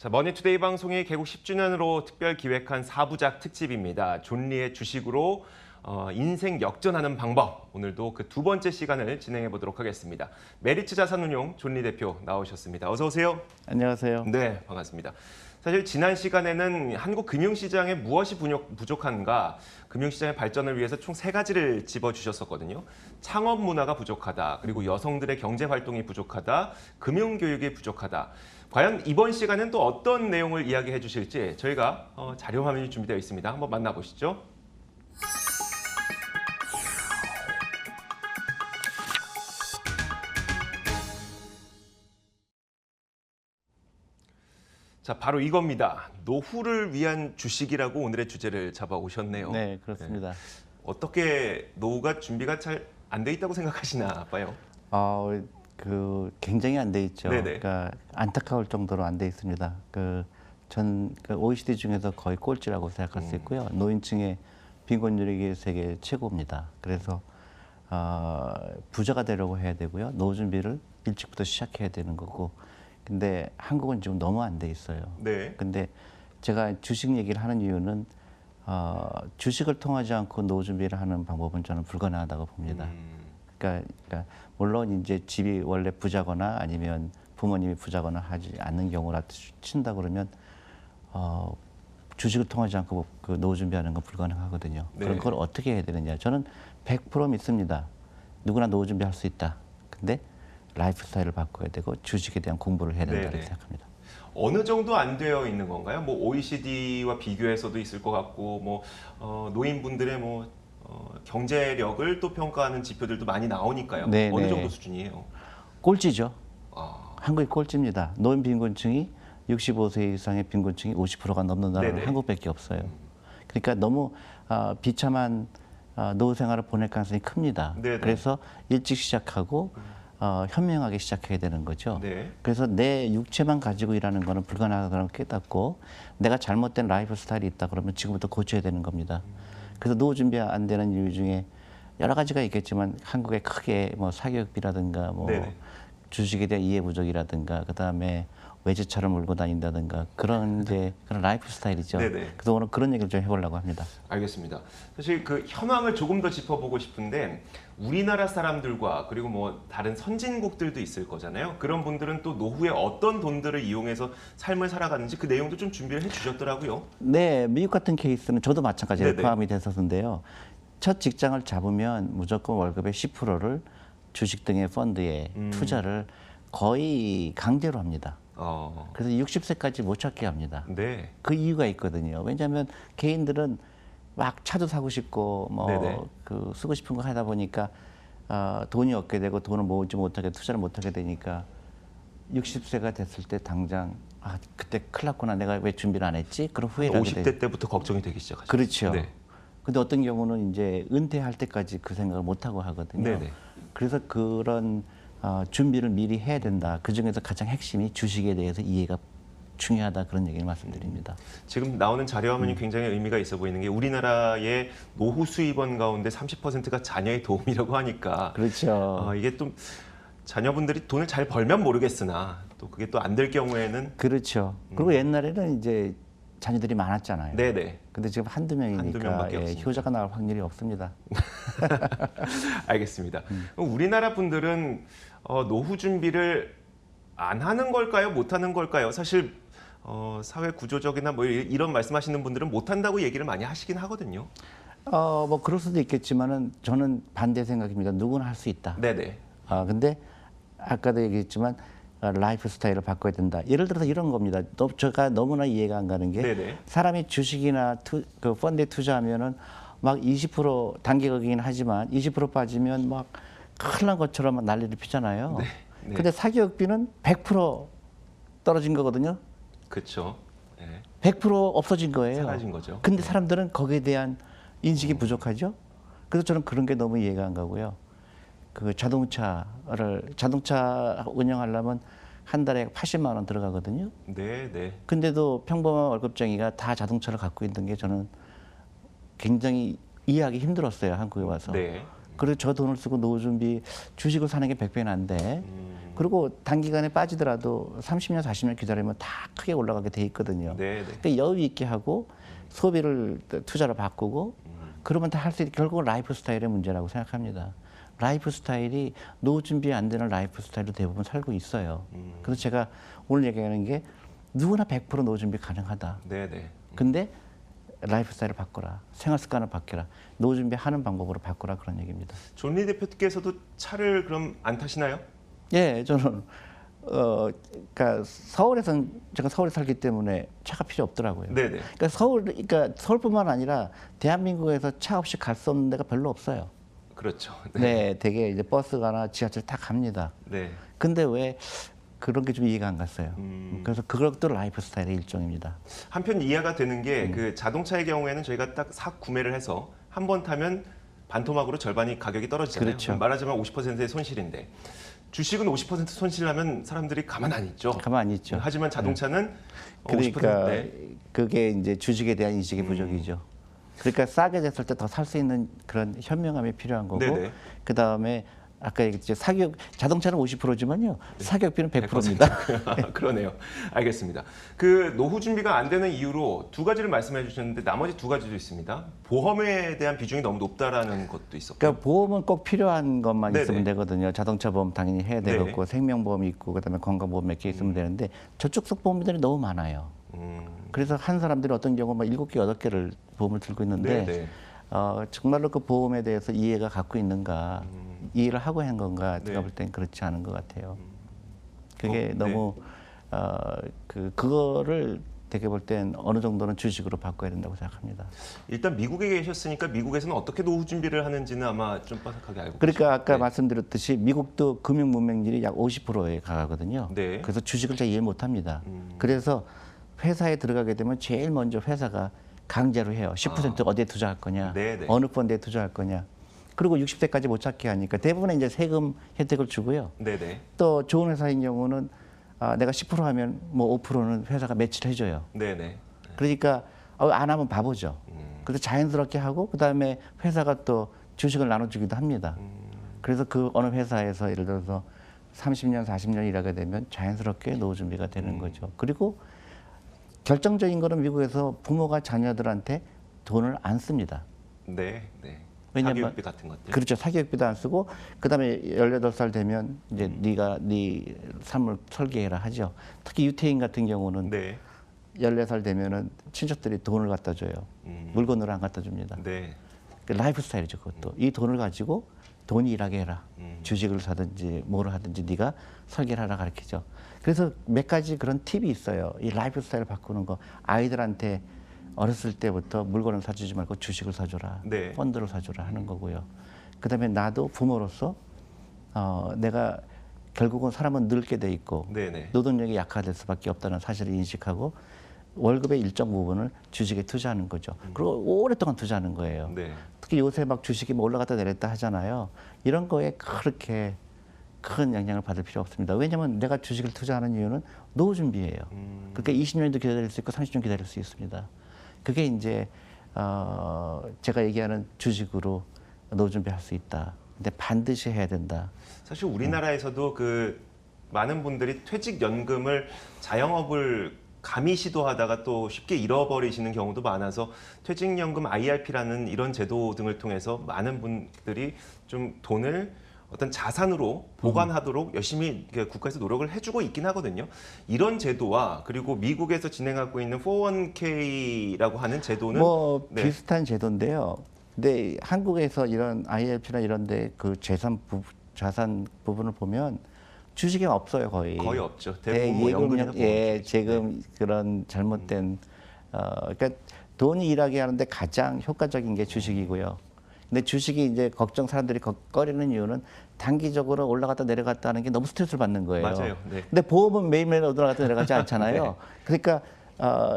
자, 머니투데이 방송이 개국 10주년으로 특별 기획한 4부작 특집입니다. 존리의 주식으로 인생 역전하는 방법. 오늘도 그 두 번째 시간을 진행해 보도록 하겠습니다. 메리츠 자산운용 존리 대표 나오셨습니다. 어서 오세요. 안녕하세요. 네, 반갑습니다. 사실 지난 시간에는 한국 금융시장에 무엇이 부족한가, 금융시장의 발전을 위해서 총 3가지를 짚어주셨었거든요. 창업 문화가 부족하다, 그리고 여성들의 경제활동이 부족하다, 금융교육이 부족하다. 과연 이번 시간은 또 어떤 내용을 이야기해 주실지 저희가 자료 화면이 준비되어 있습니다. 한번 만나보시죠. 자, 바로 이겁니다. 노후를 위한 주식이라고 오늘의 주제를 잡아오셨네요. 네, 그렇습니다. 네. 어떻게 노후가 준비가 잘 안 돼 있다고 생각하시나 봐요. 굉장히 안 돼 있죠. 네네. 그러니까 안타까울 정도로 안 돼 있습니다. 전 OECD 중에서 거의 꼴찌라고 생각할 수 있고요. 노인층의 빈곤율이 세계 최고입니다. 그래서 부자가 되려고 해야 되고요. 노후 준비를 일찍부터 시작해야 되는 거고. 근데 한국은 지금 너무 안 돼 있어요. 네. 근데 제가 주식 얘기를 하는 이유는 주식을 통하지 않고 노후 준비를 하는 방법은 저는 불가능하다고 봅니다. 그러니까 물론 이제 집이 원래 부자거나 아니면 부모님이 부자거나 하지 않는 경우라 친다 그러면 주식을 통하지 않고 그 노후 준비하는 건 불가능하거든요. 네. 그럼 그걸 어떻게 해야 되느냐? 저는 100% 믿습니다. 누구나 노후 준비할 수 있다. 근데 라이프 스타일을 바꿔야 되고 주식에 대한 공부를 해야 된다고 네네. 생각합니다. 어느 정도 안 되어 있는 건가요? 뭐 OECD와 비교해서도 있을 것 같고, 뭐 노인분들의 경제력을 또 평가하는 지표들도 많이 나오니까요. 네네. 어느 정도 수준이에요? 꼴찌죠. 아, 한국이 꼴찌입니다. 노인 빈곤층이 65세 이상의 빈곤층이 50%가 넘는 나라는 네네. 한국밖에 없어요. 그러니까 너무 비참한 노후 생활을 보낼 가능성이 큽니다. 네네. 그래서 일찍 시작하고 현명하게 시작해야 되는 거죠. 네. 그래서 내 육체만 가지고 일하는 거는 불가능하다고 깨닫고 내가 잘못된 라이프 스타일이 있다 그러면 지금부터 고쳐야 되는 겁니다. 그래서 노후 준비 안 되는 이유 중에 여러 가지가 있겠지만 한국에 크게 뭐 사교육비라든가 뭐 네네. 주식에 대한 이해 부족이라든가 그다음에 외제차를 몰고 다닌다든가 그런 그런 라이프 스타일이죠. 네네. 그래서 오늘 그런 얘기를 좀 해보려고 합니다. 알겠습니다. 사실 그 현황을 조금 더 짚어보고 싶은데 우리나라 사람들과 그리고 뭐 다른 선진국들도 있을 거잖아요. 그런 분들은 또 노후에 어떤 돈들을 이용해서 삶을 살아가는지 그 내용도 좀 준비를 해주셨더라고요. 네, 미국 같은 케이스는 저도 마찬가지로 네네. 포함이 됐었는데요. 첫 직장을 잡으면 무조건 월급의 10%를 주식 등의 펀드에 투자를 거의 강제로 합니다. 그래서 60세까지 못 찾게 합니다. 네. 그 이유가 있거든요. 왜냐하면 개인들은 막 차도 사고 싶고 네네. 쓰고 싶은 거 하다 보니까 돈이 없게 되고 돈을 모으지 못하게 투자를 못하게 되니까 60세가 됐을 때 당장 그때 큰일 났구나 내가 왜 준비를 안 했지? 그런 후회를 하게 50대 때부터 걱정이 되기 시작하죠. 그렇죠. 네. 근데 어떤 경우는 이제 은퇴할 때까지 그 생각을 못 하고 하거든요. 네네. 그래서 그런 준비를 미리 해야 된다. 그 중에서 가장 핵심이 주식에 대해서 이해가 중요하다 그런 얘기를 말씀드립니다. 지금 나오는 자료 화면이 굉장히 의미가 있어 보이는 게 우리나라의 노후 수입원 가운데 30%가 자녀의 도움이라고 하니까 그렇죠. 이게 또 자녀분들이 돈을 잘 벌면 모르겠으나 또 그게 또 안 될 경우에는 그렇죠. 그리고 옛날에는 이제 자녀들이 많았잖아요. 네네. 근데 지금 한두 한두 명이니까 명밖에 없으니까. 효자가 나올 확률이 없습니다. 알겠습니다. 그럼 우리나라 분들은 노후 준비를 안 하는 걸까요? 못 하는 걸까요? 사실 사회 구조적이나 뭐 이런 말씀하시는 분들은 못 한다고 얘기를 많이 하시긴 하거든요. 뭐 그럴 수도 있겠지만은 저는 반대 생각입니다. 누구나 할 수 있다. 네네. 근데 아까도 얘기했지만 라이프 스타일을 바꿔야 된다. 예를 들어서 이런 겁니다. 제가 너무나 이해가 안 가는 게 네네. 사람이 주식이나 그 펀드에 투자하면은 막 20% 단기적이긴 하지만 20% 빠지면 막 큰일 난 것처럼 막 난리를 피잖아요. 네, 네. 근데 사기업비는 100% 떨어진 거거든요. 그렇죠. 네. 100% 없어진 거예요. 사라진 거죠. 근데 사람들은 거기에 대한 인식이 부족하죠. 그래서 저는 그런 게 너무 이해가 안 가고요. 그 자동차 운영하려면 한 달에 80만 원 들어가거든요. 네, 네. 근데도 평범한 월급쟁이가 다 자동차를 갖고 있는 게 저는 굉장히 이해하기 힘들었어요. 한국에 와서. 네. 그래서 저 돈을 쓰고 노후 준비 주식을 사는 게 100배는 안 돼. 그리고 단기간에 빠지더라도 30년, 40년 기다리면 다 크게 올라가게 돼 있거든요. 네, 네. 그러니까 여유 있게 하고 소비를 투자로 바꾸고 그러면 다 할 수 있게 결국은 라이프 스타일의 문제라고 생각합니다. 라이프 스타일이 노후 준비 안 되는 라이프 스타일로 대부분 살고 있어요. 그래서 제가 오늘 얘기하는 게 누구나 100% 노후 준비 가능하다. 네, 네. 근데 라이프 스타일을 바꿔라. 생활 습관을 바뀌라. 노후 준비하는 방법으로 바꾸라 그런 얘기입니다. 존리 대표께서도 차를 그럼 안 타시나요? 예, 저는 그러니까 제가 서울에 살기 때문에 차가 필요 없더라고요. 네, 네. 그러니까 서울뿐만 아니라 대한민국에서 차 없이 갈 수 없는 데가 별로 없어요. 그렇죠. 네, 되게 이제 버스가나 지하철 다 갑니다. 네. 근데 왜 그런 게 좀 이해가 안 갔어요. 그래서 그것도 라이프 스타일의 일종입니다. 한편 이해가 되는 게 그 자동차의 경우에는 저희가 딱 사 구매를 해서 한 번 타면 반토막으로 절반이 가격이 떨어지잖아요. 그렇죠. 말하자면 50%의 손실인데 주식은 50% 손실하면 사람들이 가만 안 있죠. 가만히 있죠. 하지만 자동차는 그러니까 50%대. 그게 이제 주식에 대한 인식의 부족이죠. 그러니까 싸게 됐을 때 더 살 수 있는 그런 현명함이 필요한 거고, 네네. 그 다음에 아까 얘기했죠. 자동차는 50%지만요. 사교육비는 100%입니다. 그러네요. 알겠습니다. 그 노후 준비가 안 되는 이유로 두 가지를 말씀해 주셨는데 나머지 두 가지도 있습니다. 보험에 대한 비중이 너무 높다라는 것도 있었고. 그러니까 보험은 꼭 필요한 것만 네네. 있으면 되거든요. 자동차 보험 당연히 해야 네네. 되겠고, 생명보험이 있고, 그다음에 건강보험 몇 개 있으면 되는데 저축성 보험들이 너무 많아요. 그래서 한 사람들이 어떤 경우 막 7개, 8개를 보험을 들고 있는데 네네. 정말로 그 보험에 대해서 이해가 갖고 있는가, 이해를 하고 한 건가, 제가 네. 볼 땐 그렇지 않은 것 같아요. 그게 네. 너무 그거를 되게 볼 땐 어느 정도는 주식으로 바꿔야 된다고 생각합니다. 일단 미국에 계셨으니까 미국에서는 어떻게 노후 준비를 하는지는 아마 좀 빠삭하게 알고 그러니까 아까 네. 말씀드렸듯이 미국도 금융 문맹률이 약 50%에 가거든요. 네. 그래서 주식을 잘 이해 못합니다. 그래서 회사에 들어가게 되면 제일 먼저 회사가 강제로 해요. 10% 어디에 투자할 거냐, 네네. 어느 펀드에 투자할 거냐. 그리고 60대까지 못 찾게 하니까 대부분 이제 세금 혜택을 주고요. 네네. 또 좋은 회사인 경우는 내가 10% 하면 뭐 5%는 회사가 매치를 해줘요. 네네. 그러니까 안 하면 바보죠. 그래서 자연스럽게 하고 그다음에 회사가 또 주식을 나눠주기도 합니다. 그래서 그 어느 회사에서 예를 들어서 30년, 40년 일하게 되면 자연스럽게 노후 준비가 되는 거죠. 그리고 결정적인 거는 미국에서 부모가 자녀들한테 돈을 안 씁니다. 네. 네. 왜냐면 사교육비 같은 것들. 그렇죠. 사교육비도 안 쓰고 그다음에 18살 되면 이제 네가 네 삶을 설계해라 하죠. 특히 유태인 같은 경우는 네. 14살 되면은 친척들이 돈을 갖다 줘요. 물건으로 안 갖다 줍니다. 네. 그 라이프 스타일이죠, 그것도. 이 돈을 가지고 돈이 일하게 해라. 주식을 사든지 뭐를 하든지 네가 설계를 하라 가르치죠. 그래서 몇 가지 그런 팁이 있어요. 이 라이프 스타일을 바꾸는 거. 아이들한테 어렸을 때부터 물건을 사주지 말고 주식을 사줘라. 네. 펀드를 사줘라 하는 거고요. 그다음에 나도 부모로서 내가 결국은 사람은 늙게 돼 있고 네네. 노동력이 약화될 수밖에 없다는 사실을 인식하고 월급의 일정 부분을 주식에 투자하는 거죠. 그리고 오랫동안 투자하는 거예요. 네. 특히 요새 막 주식이 뭐 올라갔다 내렸다 하잖아요. 이런 거에 그렇게 큰 영향을 받을 필요 없습니다. 왜냐하면 내가 주식을 투자하는 이유는 노후 준비예요. 그러니까 20년도 기다릴 수 있고 30년 기다릴 수 있습니다. 그게 이제 제가 얘기하는 주식으로 노후 준비할 수 있다. 근데 반드시 해야 된다. 사실 우리나라에서도 그 많은 분들이 퇴직연금을 자영업을 감히 시도하다가 또 쉽게 잃어버리시는 경우도 많아서 퇴직연금 IRP라는 이런 제도 등을 통해서 많은 분들이 좀 돈을 어떤 자산으로 보관하도록 열심히 국가에서 노력을 해주고 있긴 하거든요. 이런 제도와 그리고 미국에서 진행하고 있는 401k라고 하는 제도는 뭐 네. 비슷한 제도인데요. 근데 한국에서 이런 IRP나 이런데 그 자산 부분을 보면 주식이 없어요, 거의. 거의 없죠. 대부분 뭐 연금이나 예금 그런 잘못된 그러니까 돈이 일하게 하는데 가장 효과적인 게 주식이고요. 근데 주식이 이제 사람들이 꺼리는 이유는 단기적으로 올라갔다 내려갔다 하는 게 너무 스트레스를 받는 거예요. 맞아요. 네. 근데 보험은 매일매일 올라갔다 내려가지 않잖아요. 네. 그러니까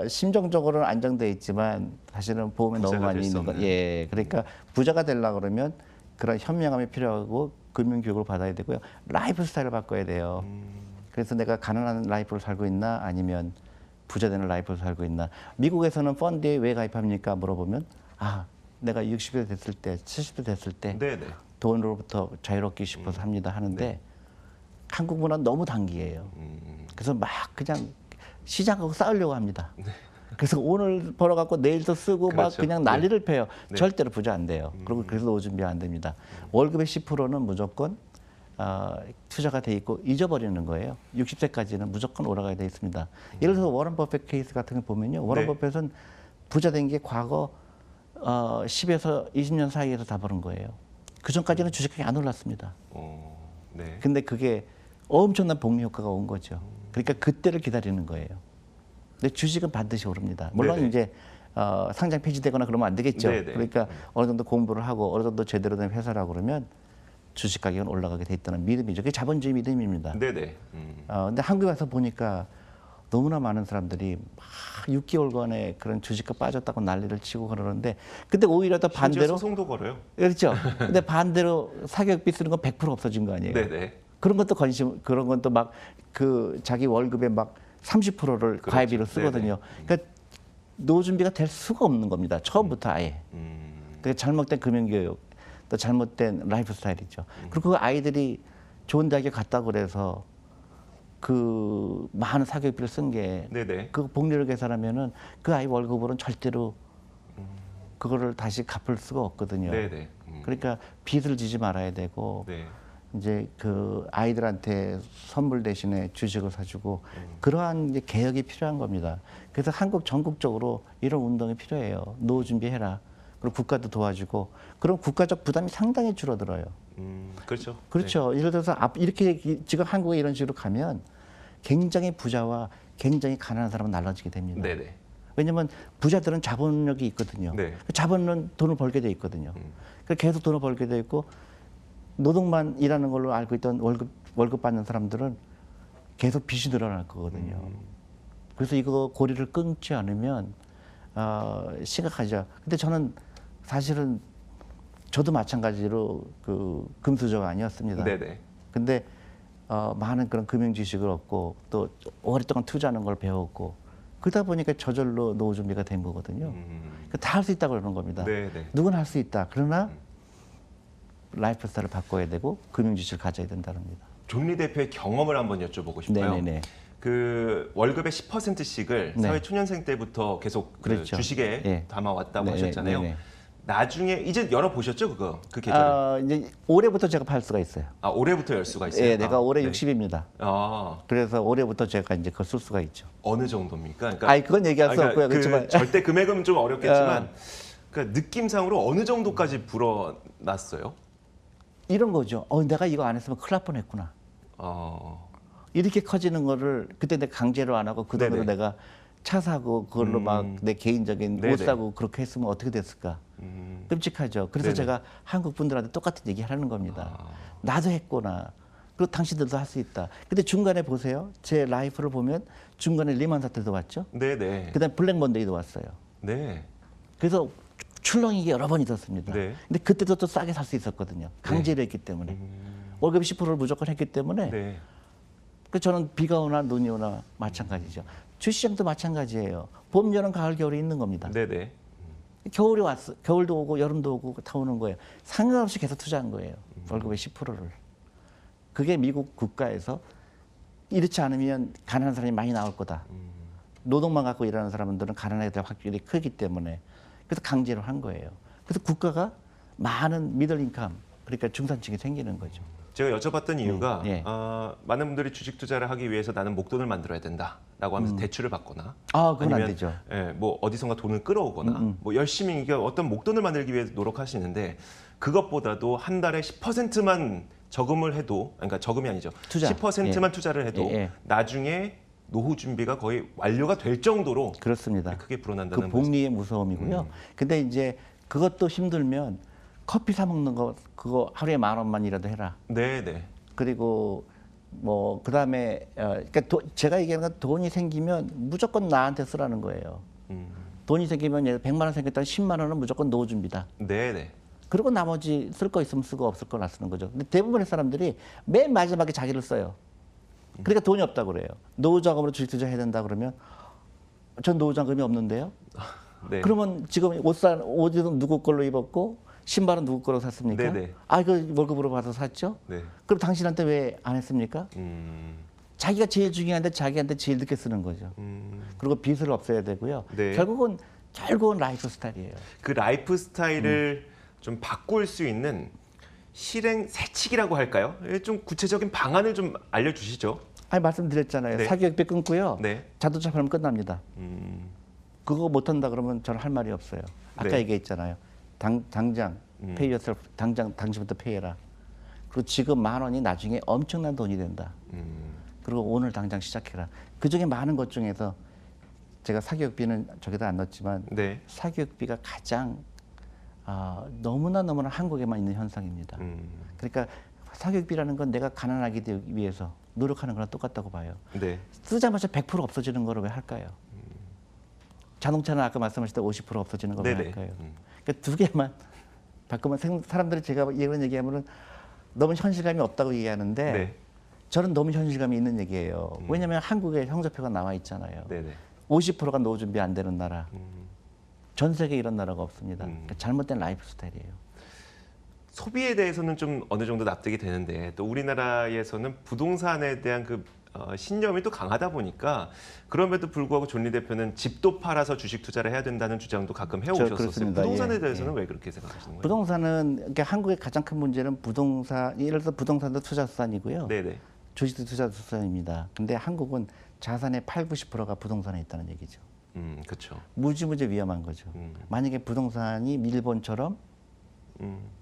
심정적으로는 안정돼 있지만 사실은 보험에 너무 많이 있는 거. 예. 그러니까 부자가 되려고 그러면 그런 현명함이 필요하고 금융 교육을 받아야 되고요. 라이프 스타일을 바꿔야 돼요. 그래서 내가 가난한 라이프를 살고 있나 아니면 부자 되는 라이프를 살고 있나. 미국에서는 펀드에 왜 가입합니까? 물어보면 내가 60세 됐을 때, 70세 됐을 때 네네. 돈으로부터 자유롭게 싶어서 합니다 하는데 한국 문화는 너무 단기예요. 그래서 막 그냥 시장하고 싸우려고 합니다. 그래서 오늘 벌어갖고 내일 또 쓰고 막 그렇죠. 그냥 난리를 펴요. 네. 절대로 부자 안 돼요. 그리고 그래서 노후 준비 안 됩니다. 월급의 10%는 무조건 투자가 돼 있고 잊어버리는 거예요. 60세까지는 무조건 올라가야 돼 있습니다. 예를 들어서 워런 버핏 케이스 같은 거 보면요. 워런 네. 버핏은 부자 된 게 과거 10에서 20년 사이에서 다 버는 거예요. 그 전까지는 주식이 안 올랐습니다. 네. 근데 그게 엄청난 복리 효과가 온 거죠. 그러니까 그때를 기다리는 거예요. 근데 주식은 반드시 오릅니다. 물론 네네. 이제 상장 폐지되거나 그러면 안 되겠죠. 네네. 그러니까 어느 정도 공부를 하고 어느 정도 제대로 된 회사라고 그러면 주식 가격은 올라가게 돼 있다는 믿음이죠. 그게 자본주의 믿음입니다. 네네. 근데 한국에 와서 보니까 너무나 많은 사람들이 막 6개월간의 그런 주식가 빠졌다고 난리를 치고 그러는데 근데 오히려 더 심지어 반대로 소송도 걸어요. 그렇죠. 근데 반대로 사교육비 쓰는 건 100% 없어진 거 아니에요. 네네. 그런 것도 그런 것도 막 그 자기 월급의 막 30%를 그렇죠. 과외비로 쓰거든요. 그러니까 노후 준비가 될 수가 없는 겁니다. 처음부터 아예. 그러니까 잘못된 금융교육, 또 잘못된 라이프 스타일이죠. 그리고 그 아이들이 좋은 대학에 갔다고 그래서 그 많은 사교육비를 쓴 게 네네. 그 복리를 계산하면은 그 아이 월급으로는 절대로 그거를 다시 갚을 수가 없거든요. 네네. 그러니까 빚을 지지 말아야 되고 네. 이제 그 아이들한테 선물 대신에 주식을 사주고 그러한 이제 개혁이 필요한 겁니다. 그래서 한국 전국적으로 이런 운동이 필요해요. 노후 준비해라. 그리고 국가도 도와주고 그럼 국가적 부담이 상당히 줄어들어요. 그렇죠. 그렇죠. 예를 들어서 이렇게 지금 한국에 이런 식으로 가면 굉장히 부자와 굉장히 가난한 사람은 나눠지게 됩니다. 네네. 왜냐하면 부자들은 자본력이 있거든요. 네. 그 자본은 돈을 벌게 돼 있거든요. 그래서 계속 돈을 벌게 돼 있고 노동만 일하는 걸로 알고 있던 월급 받는 사람들은 계속 빚이 늘어날 거거든요. 그래서 이거 고리를 끊지 않으면 심각하죠. 근데 저는 사실은 저도 마찬가지로 그 금수저가 아니었습니다. 네네. 근데 많은 그런 금융 지식을 얻고 또 오랫동안 투자하는 걸 배웠고 그러다 보니까 저절로 노후 준비가 된 거거든요. 다 할 수 있다고 그러는 겁니다. 네네. 누구나 할 수 있다. 그러나 라이프 스타일을 바꿔야 되고 금융 지식을 가져야 된다는 겁니다. 존리 대표의 경험을 한번 여쭤보고 싶어요. 네네네. 그 월급의 10%씩을 네. 사회 초년생 때부터 계속 그 그렇죠. 주식에 예. 담아왔다고 네네, 하셨잖아요. 네네. 나중에 이제 열어보셨죠, 그거? 그 계좌를? 이제 올해부터 제가 팔 수가 있어요. 올해부터 열 수가 있어요? 예, 내가 올해 네. 60입니다. 그래서 올해부터 제가 이제 그걸 쓸 수가 있죠. 어느 정도입니까? 그러니까, 아니 그건 얘기할 수 없고요. 그 그렇지만 절대 금액은 좀 어렵겠지만 그러니까 느낌상으로 어느 정도까지 불어났어요? 이런 거죠. 내가 이거 안 했으면 큰일 날 뻔했구나. 이렇게 커지는 거를 그때 내가 강제로 안 하고 그 돈으로 네네. 내가 차 사고 그걸로 막 내 개인적인 네네. 옷 사고 그렇게 했으면 어떻게 됐을까? 끔찍하죠. 그래서 네네. 제가 한국 분들한테 똑같은 얘기 하라는 겁니다. 나도 했구나. 그리고 당신들도 할 수 있다. 근데 중간에 보세요. 제 라이프를 보면 중간에 리만 사태도 왔죠. 네네. 그다음에 블랙 먼데이도 왔어요. 네. 그래서 출렁이기 여러 번 있었습니다. 네. 근데 그때도 또 싸게 살 수 있었거든요. 강제로 했기 때문에. 월급이 10%를 무조건 했기 때문에 네. 그 저는 비가 오나 눈이 오나 마찬가지죠. 주시장도 마찬가지예요. 봄, 여름, 가을, 겨울이 있는 겁니다. 네네. 겨울이 왔어. 겨울도 오고 여름도 오고 다 오는 거예요. 상관없이 계속 투자한 거예요. 월급의 10%를. 그게 미국 국가에서 이렇지 않으면 가난한 사람이 많이 나올 거다. 노동만 갖고 일하는 사람들은 가난하게 될 확률이 크기 때문에 그래서 강제로 한 거예요. 그래서 국가가 많은 미들 인컴 그러니까 중산층이 생기는 거죠. 제가 여쭤봤던 이유가 네. 많은 분들이 주식 투자를 하기 위해서 나는 목돈을 만들어야 된다라고 하면서 대출을 받거나 그건 안 되죠. 뭐 어디선가 돈을 끌어오거나 뭐 열심히 이게 어떤 목돈을 만들기 위해서 노력하시는데 그것보다도 한 달에 10%만 저금을 해도 그러니까 저금이 아니죠. 투자. 10%만 투자를 해도 나중에 노후 준비가 거의 완료가 될 정도로 그렇습니다. 크게 불어난다는 그 복리의 무서움이고요. 근데 이제 그것도 힘들면 커피 사 먹는 거 그거 하루에 10,000원만이라도 해라. 네네. 그리고 뭐 그다음에 그러니까 제가 얘기하는 건 돈이 생기면 무조건 나한테 쓰라는 거예요. 돈이 생기면 예를 100만 원 생겼다면 10만 원은 무조건 노후 준비다. 네네. 그리고 나머지 쓸 거 있으면 쓰고 없을 거나 쓰는 거죠. 근데 대부분의 사람들이 맨 마지막에 자기를 써요. 그러니까 돈이 없다고 그래요. 노후 자금으로 주식 투자해야 된다 그러면 전 노후 자금이 없는데요. 네. 그러면 지금 옷은 누구 걸로 입었고 신발은 누구 거로 샀습니까? 네네. 아, 그 월급으로 받아서 샀죠. 네. 그럼 당신한테 왜 안 했습니까? 자기가 제일 중요한데 자기한테 제일 늦게 쓰는 거죠. 그리고 빚을 없애야 되고요. 네. 결국은 라이프 스타일이에요. 그 라이프 스타일을 좀 바꿀 수 있는 실행 세칙이라고 할까요? 좀 구체적인 방안을 좀 알려주시죠. 아니, 말씀드렸잖아요. 네. 사교육비 끊고요. 네. 자동차 팔면 끝납니다. 그거 못한다 그러면 저는 할 말이 없어요. 아까 네. 얘기했잖아요. 당장 pay yourself, 당장 당신부터 페이해라. 그리고 지금 10,000원이 나중에 엄청난 돈이 된다. 그리고 오늘 당장 시작해라. 그중에 많은 것 중에서 제가 사교육비는 저기다 안 넣었지만 네. 사교육비가 가장 너무나 한국에만 있는 현상입니다. 그러니까 사교육비라는 건 내가 가난하기 위해서 노력하는 거랑 똑같다고 봐요. 네. 쓰자마자 100% 없어지는 거를 왜 할까요? 자동차는 아까 말씀하실 때 50% 없어지는 걸 왜 네네. 할까요? 그러니까 두 개만 바꾸면 사람들이 제가 이런 얘기하면은 너무 현실감이 없다고 얘기하는데 네. 저는 너무 현실감이 있는 얘기예요. 왜냐하면 한국에 성적표가 나와 있잖아요. 네네. 50%가 노후 준비 안 되는 나라. 전 세계에 이런 나라가 없습니다. 그러니까 잘못된 라이프 스타일이에요. 소비에 대해서는 좀 어느 정도 납득이 되는데 또 우리나라에서는 부동산에 대한 그 신념이 또 강하다 보니까 그럼에도 불구하고 존 리 대표는 집도 팔아서 주식 투자를 해야 된다는 주장도 가끔 해오셨었어요. 그렇습니다. 부동산에 예, 대해서는 예. 왜 그렇게 생각하시는 거예요? 부동산은 그러니까 한국의 가장 큰 문제는 예를 들어서 부동산도 투자수단이고요. 네네. 주식도 투자수단입니다. 근데 한국은 자산의 80~90%가 부동산에 있다는 얘기죠. 그렇죠. 무지무지 위험한 거죠. 만약에 부동산이 일본처럼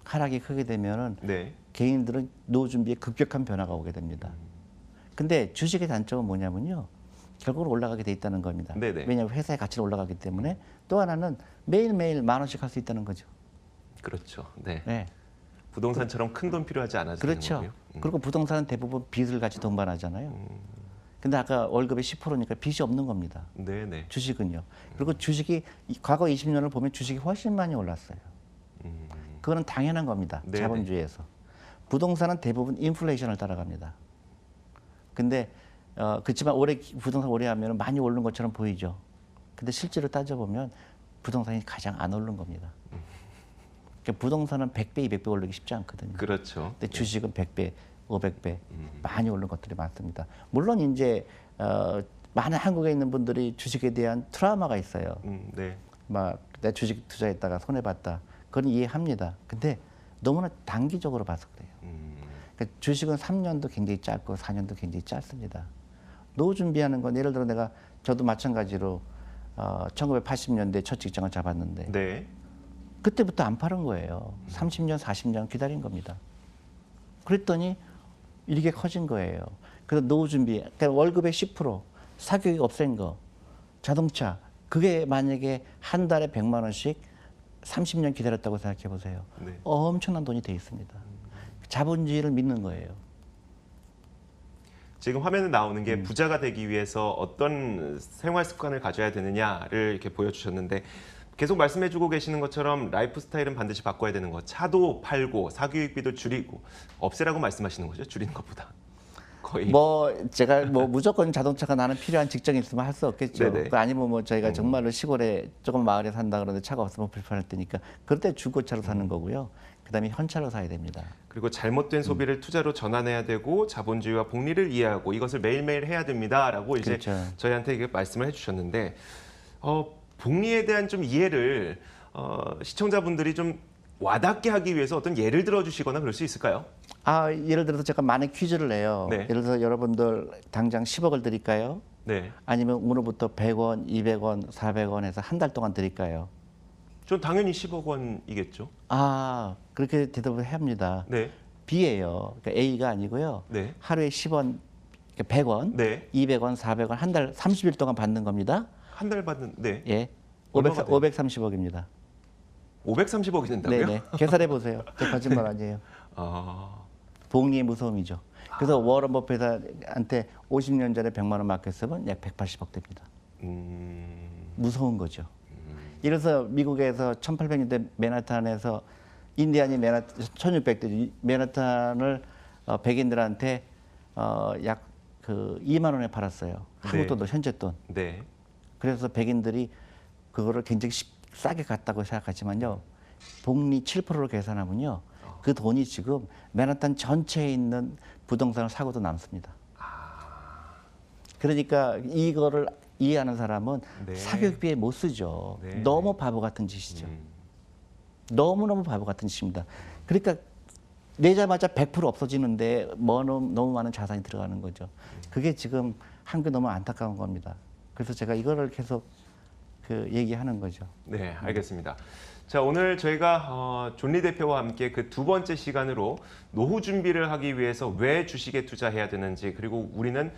하락이 크게 되면은 네. 개인들은 노후 준비에 급격한 변화가 오게 됩니다. 근데 주식의 단점은 뭐냐면요. 결국은 올라가게 돼 있다는 겁니다. 네네. 왜냐하면 회사의 가치가 올라가기 때문에 또 하나는 매일매일 10,000원씩 할 수 있다는 거죠. 그렇죠. 네. 네. 부동산처럼 큰 돈 필요하지 않아지는 그렇죠. 거고요. 그리고 부동산은 대부분 빚을 같이 동반하잖아요. 근데 아까 월급의 10%니까 빚이 없는 겁니다. 네네. 주식은요. 그리고 주식이 과거 20년을 보면 주식이 훨씬 많이 올랐어요. 그거는 당연한 겁니다. 네네. 자본주의에서. 부동산은 대부분 인플레이션을 따라갑니다. 근데 그렇지만 부동산 오래 하면 많이 오른 것처럼 보이죠. 근데 실제로 따져보면 부동산이 가장 안 오른 겁니다. 그러니까 부동산은 100배, 200배 오르기 쉽지 않거든요. 그렇죠. 근데 주식은 100배, 500배 많이 오른 것들이 많습니다. 물론 이제 많은 한국에 있는 분들이 주식에 대한 트라우마가 있어요. 네. 막 내 주식 투자했다가 손해 봤다. 그건 이해합니다. 근데 너무나 단기적으로 봐서 그래요. 그러니까 주식은 3년도 굉장히 짧고 4년도 굉장히 짧습니다. 노후 준비하는 건 예를 들어 저도 마찬가지로 1980년대 첫 직장을 잡았는데 네. 그때부터 안 파는 거예요. 30년, 40년 기다린 겁니다. 그랬더니 이렇게 커진 거예요. 그래서 노후 준비, 그러니까 월급의 10%, 사교육 없앤 거, 자동차, 그게 만약에 한 달에 100만 원씩 30년 기다렸다고 생각해 보세요. 네. 엄청난 돈이 돼 있습니다. 자본주의를 믿는 거예요. 지금 화면에 나오는 게 부자가 되기 위해서 어떤 생활 습관을 가져야 되느냐를 이렇게 보여주셨는데 계속 말씀해주고 계시는 것처럼 라이프 스타일은 반드시 바꿔야 되는 거. 차도 팔고 사교육비도 줄이고 없애라고 말씀하시는 거죠? 줄이는 것보다 거의. 제가 무조건 자동차가 나는 필요한 직장이 있으면 할 수 없겠죠. 네네. 아니면 저희가 정말로 시골에 조금 마을에 산다 그러는데 차가 없으면 불편할 때니까 그럴 때 중고차로 사는 거고요. 그다음에 현차로 사야 됩니다. 그리고 잘못된 소비를 투자로 전환해야 되고 자본주의와 복리를 이해하고 이것을 매일매일 해야 됩니다라고 이제 그렇죠. 저희한테 이렇게 말씀을 해주셨는데 복리에 대한 좀 이해를 시청자분들이 좀 와닿게 하기 위해서 어떤 예를 들어주시거나 그럴 수 있을까요? 예를 들어서 제가 만약 퀴즈를 내요. 네. 예를 들어서 여러분들 당장 10억을 드릴까요? 네, 아니면 오늘부터 100원, 200원, 400원 해서 한 달 동안 드릴까요? 전 당연히 10억 원이겠죠. 그렇게 대답을 해야 합니다. 네, B예요. 그러니까 A가 아니고요. 네, 하루에 10원, 100원, 네. 200원, 400원 한 달 30일 동안 받는 겁니다. 한 달 받는 네. 예. 얼마가 돼요? 530억입니다. 530억이 된다고요? 네네. 계산해 보세요. 저 거짓말 아니에요. 복리의 무서움이죠. 그래서 워런 버핏한테 50년 전에 100만 원 맡겼으면 약 180억 됩니다. 무서운 거죠. 이래서 미국에서 1800년대 맨하탄에서 인디안이 1600대 맨하탄을 백인들한테 약 2만 원에 팔았어요. 한국 돈도 현재 돈. 네. 그래서 백인들이 그거를 굉장히 싸게 갔다고 생각하지만요. 복리 7%로 계산하면요. 그 돈이 지금 맨하탄 전체에 있는 부동산을 사고도 남습니다. 그러니까 이거를 이해하는 사람은 네. 사교육비에 못 쓰죠. 네. 너무 바보 같은 짓이죠. 너무너무 바보 같은 짓입니다. 그러니까 내자마자 100% 없어지는데 너무 많은 자산이 들어가는 거죠. 그게 지금 한국이 너무 안타까운 겁니다. 그래서 제가 이거를 계속 얘기하는 거죠. 네, 알겠습니다. 자, 오늘 저희가 존리 대표와 함께 그 두 번째 시간으로 노후 준비를 하기 위해서 왜 주식에 투자해야 되는지, 그리고 우리는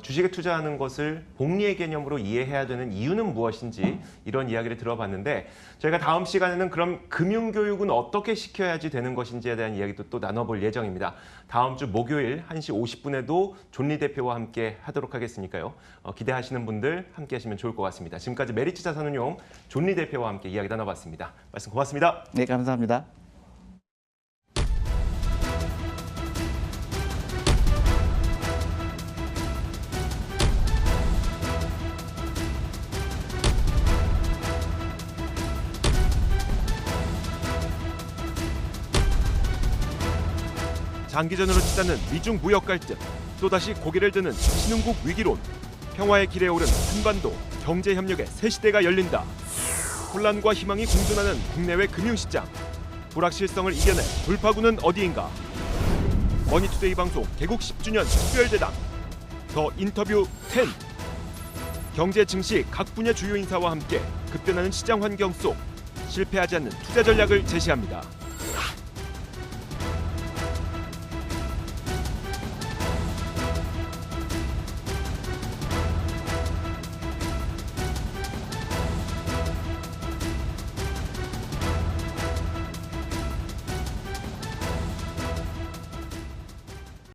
주식에 투자하는 것을 복리의 개념으로 이해해야 되는 이유는 무엇인지 이런 이야기를 들어봤는데, 저희가 다음 시간에는 그럼 금융교육은 어떻게 시켜야지 되는 것인지에 대한 이야기도 또 나눠볼 예정입니다. 다음 주 목요일 1시 50분에도 존리 대표와 함께 하도록 하겠으니까요. 기대하시는 분들 함께 하시면 좋을 것 같습니다. 지금까지 메리츠 자산운용 존리 대표와 함께 이야기 나눠봤습니다. 말씀 고맙습니다. 네, 감사합니다. 장기전으로 치닫는 미중 무역 갈등, 또다시 고개를 드는 신흥국 위기론, 평화의 길에 오른 한반도 경제 협력의 새 시대가 열린다. 혼란과 희망이 공존하는 국내외 금융시장, 불확실성을 이겨낼 돌파구는 어디인가? 머니투데이 방송 개국 10주년 특별대담, 더 인터뷰 10. 경제 증시 각 분야 주요 인사와 함께 급변하는 시장 환경 속 실패하지 않는 투자 전략을 제시합니다.